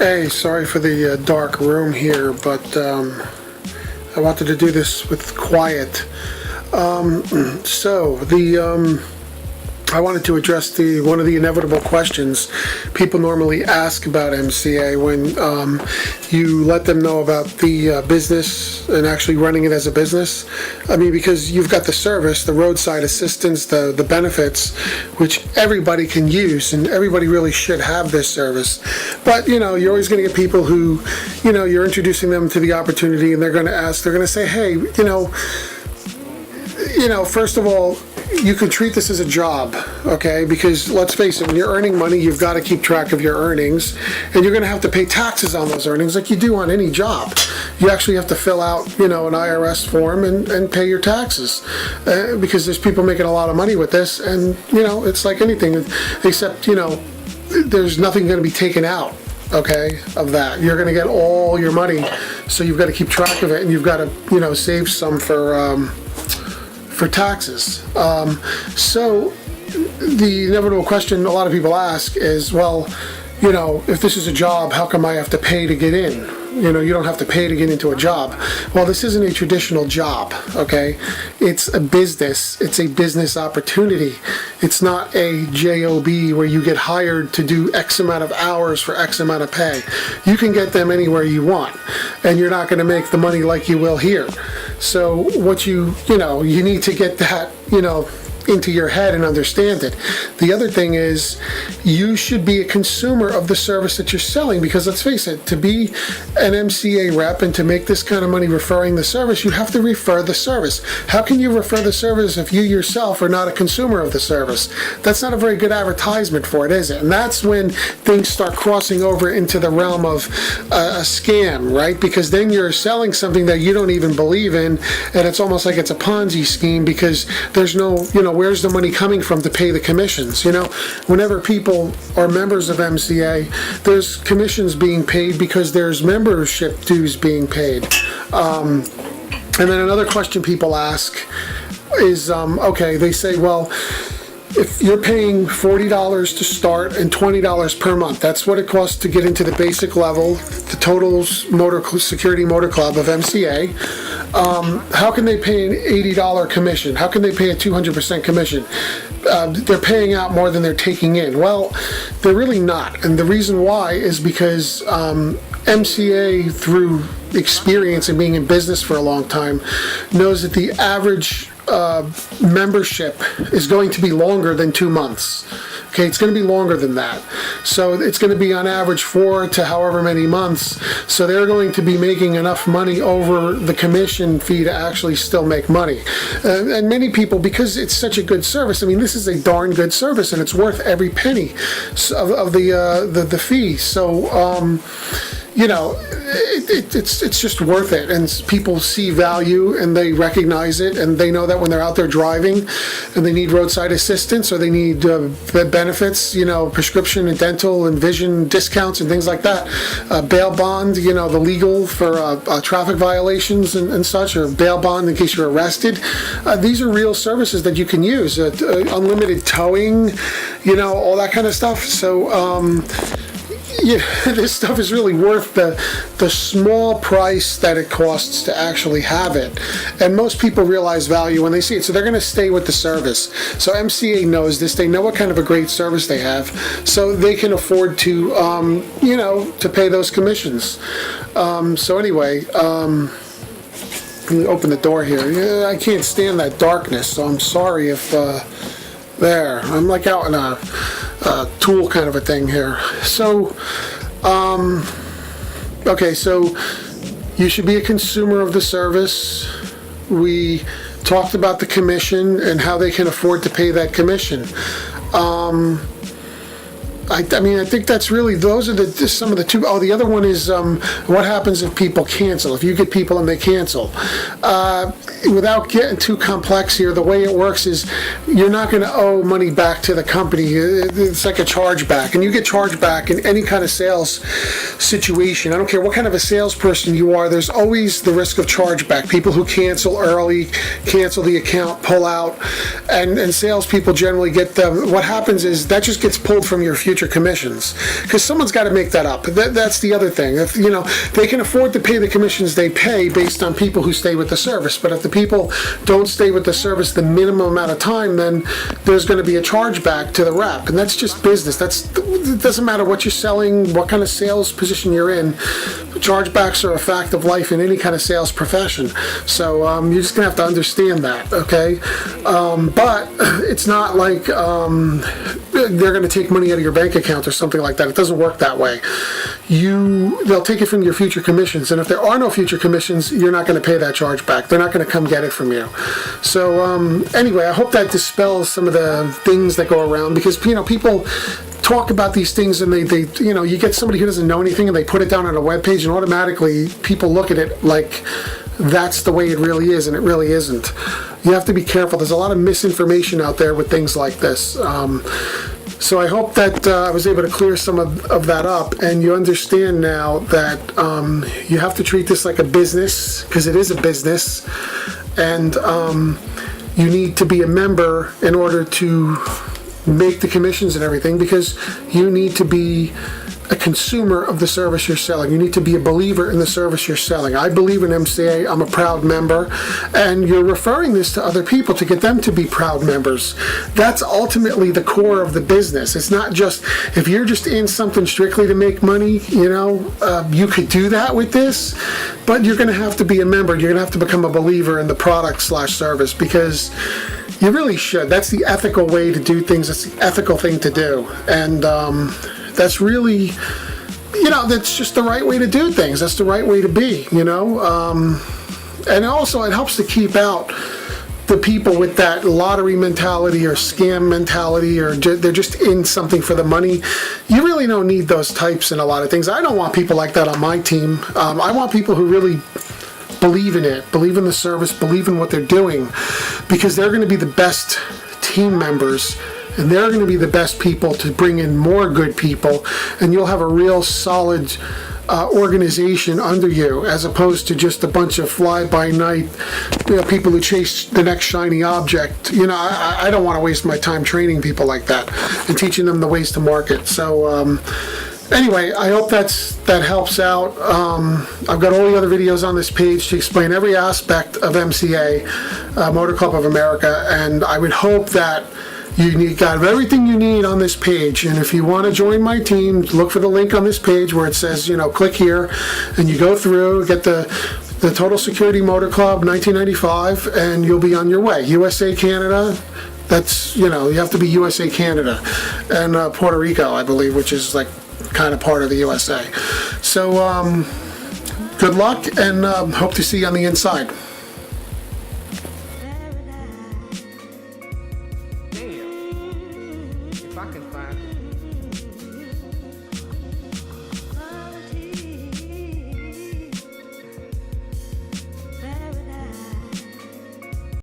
Hey, sorry for the dark room here, but I wanted to do this with quiet. I wanted to address one of the inevitable questions people normally ask about MCA when you let them know about the business and actually running it as a business. I mean, because you've got the service, the roadside assistance, the benefits, which everybody can use, and everybody really should have this service. But, you're always going to get people who, you're introducing them to the opportunity, and they're going to say, hey, first of all, you can treat this as a job, okay? Because let's face it, when you're earning money, you've got to keep track of your earnings, and you're going to have to pay taxes on those earnings like you do on any job. You actually have to fill out, an IRS form and pay your taxes because there's people making a lot of money with this, and, it's like anything, except, there's nothing going to be taken out, okay, of that. You're going to get all your money, so you've got to keep track of it, and you've got to, save some for taxes. So the inevitable question a lot of people ask is, well, if this is a job, how come I have to pay to get in? You don't have to pay to get into a job. Well, this isn't a traditional job, okay? It's a business. It's a business opportunity. It's not a job where you get hired to do X amount of hours for X amount of pay. You can get them anywhere you want, and you're not going to make the money like you will here. So what you need to get that, into your head and understand it. The other thing is, you should be a consumer of the service that you're selling, because let's face it, to be an MCA rep and to make this kind of money referring the service, you have to refer the service. How can you refer the service if you yourself are not a consumer of the service? That's not a very good advertisement for it, is it? And that's when things start crossing over into the realm of a scam, right? Because then you're selling something that you don't even believe in, and it's almost like it's a Ponzi scheme, because there's no, where's the money coming from to pay the commissions? Whenever people are members of MCA, there's commissions being paid because there's membership dues being paid. And then another question people ask is, okay, they say, well, if you're paying $40 to start and $20 per month, that's what it costs to get into the basic level, the Total Security Motor Club of MCA. How can they pay an $80 commission? How can they pay a 200% commission? They're paying out more than they're taking in. Well, they're really not. And the reason why is because MCA, through experience and being in business for a long time, knows that the average membership is going to be longer than 2 months. Okay, it's going to be longer than that. So it's going to be on average 4 to however many months. So they're going to be making enough money over the commission fee to actually still make money. And many people, because it's such a good service, I mean, this is a darn good service, and it's worth every penny of the fee. So, it's just worth it, and people see value and they recognize it, and they know that when they're out there driving and they need roadside assistance or they need benefits, prescription and dental and vision discounts and things like that, bail bond, the legal for traffic violations and such, or bail bond in case you're arrested. These are real services that you can use, unlimited towing, all that kind of stuff. So this stuff is really worth the small price that it costs to actually have it. And most people realize value when they see it, so they're going to stay with the service. So MCA knows this. They know what kind of a great service they have, so they can afford to, to pay those commissions. So anyway, let me open the door here. Yeah, I can't stand that darkness, so I'm sorry if... I'm like out in a tool kind of a thing here. So, okay, so you should be a consumer of the service. We talked about the commission and how they can afford to pay that commission. I think that's really, those are some of the two. Oh, the other one is what happens if people cancel, if you get people and they cancel. Without getting too complex here, the way it works is you're not going to owe money back to the company. It's like a chargeback, and you get charged back in any kind of sales situation. I don't care what kind of a salesperson you are, there's always the risk of chargeback. People who cancel early, cancel the account, pull out, and salespeople generally get them. What happens is that just gets pulled from your future future commissions, because someone's got to make that up. That's the other thing. If, you know, they can afford to pay the commissions they pay based on people who stay with the service, but if the people don't stay with the service the minimum amount of time, then there's going to be a chargeback to the rep, and that's just business. It doesn't matter what you're selling, what kind of sales position you're in. Chargebacks are a fact of life in any kind of sales profession. So you're just going to have to understand that, okay? But it's not like they're going to take money out of your bank account or something like that. It doesn't work that way. They'll take it from your future commissions, and if there are no future commissions, you're not going to pay that chargeback. They're not going to come get it from you. So anyway, I hope that dispels some of the things that go around, because, you know, people talk about these things, and they you know, you get somebody who doesn't know anything and they put it down on a web page, and automatically people look at it like that's the way it really is, and it really isn't. You have to be careful. There's a lot of misinformation out there with things like this. So I hope that I was able to clear some of that up, and you understand now that you have to treat this like a business, because it is a business, and you need to be a member in order to make the commissions and everything, because you need to be a consumer of the service you're selling. You need to be a believer in the service you're selling. I believe in MCA. I'm a proud member, and you're referring this to other people to get them to be proud members. That's ultimately the core of the business. It's not just, if you're just in something strictly to make money, you know, you could do that with this, but you're going to have to be a member. You're going to have to become a believer in the product/service, because you really should. That's the ethical way to do things. That's the ethical thing to do. And that's really, you know, that's just the right way to do things. That's the right way to be, you know. And also it helps to keep out the people with that lottery mentality or scam mentality, or they're just in something for the money. You really don't need those types in a lot of things. I don't want people like that on my team. I want people who really believe in it, believe in the service, believe in what they're doing, because they're going to be the best team members, and they're going to be the best people to bring in more good people, and you'll have a real solid organization under you, as opposed to just a bunch of fly-by-night, you know, people who chase the next shiny object. You know, I don't want to waste my time training people like that and teaching them the ways to market. So anyway, I hope that helps out. I've got all the other videos on this page to explain every aspect of MCA, Motor Club of America, and I would hope that you got everything you need on this page. And if you want to join my team, look for the link on this page where it says, you know, click here, and you go through, get the Total Security Motor Club 1995, and you'll be on your way. USA, Canada. That's, you know, you have to be USA, Canada, and Puerto Rico, I believe, which is like kind of part of the USA. So good luck, and hope to see you on the inside.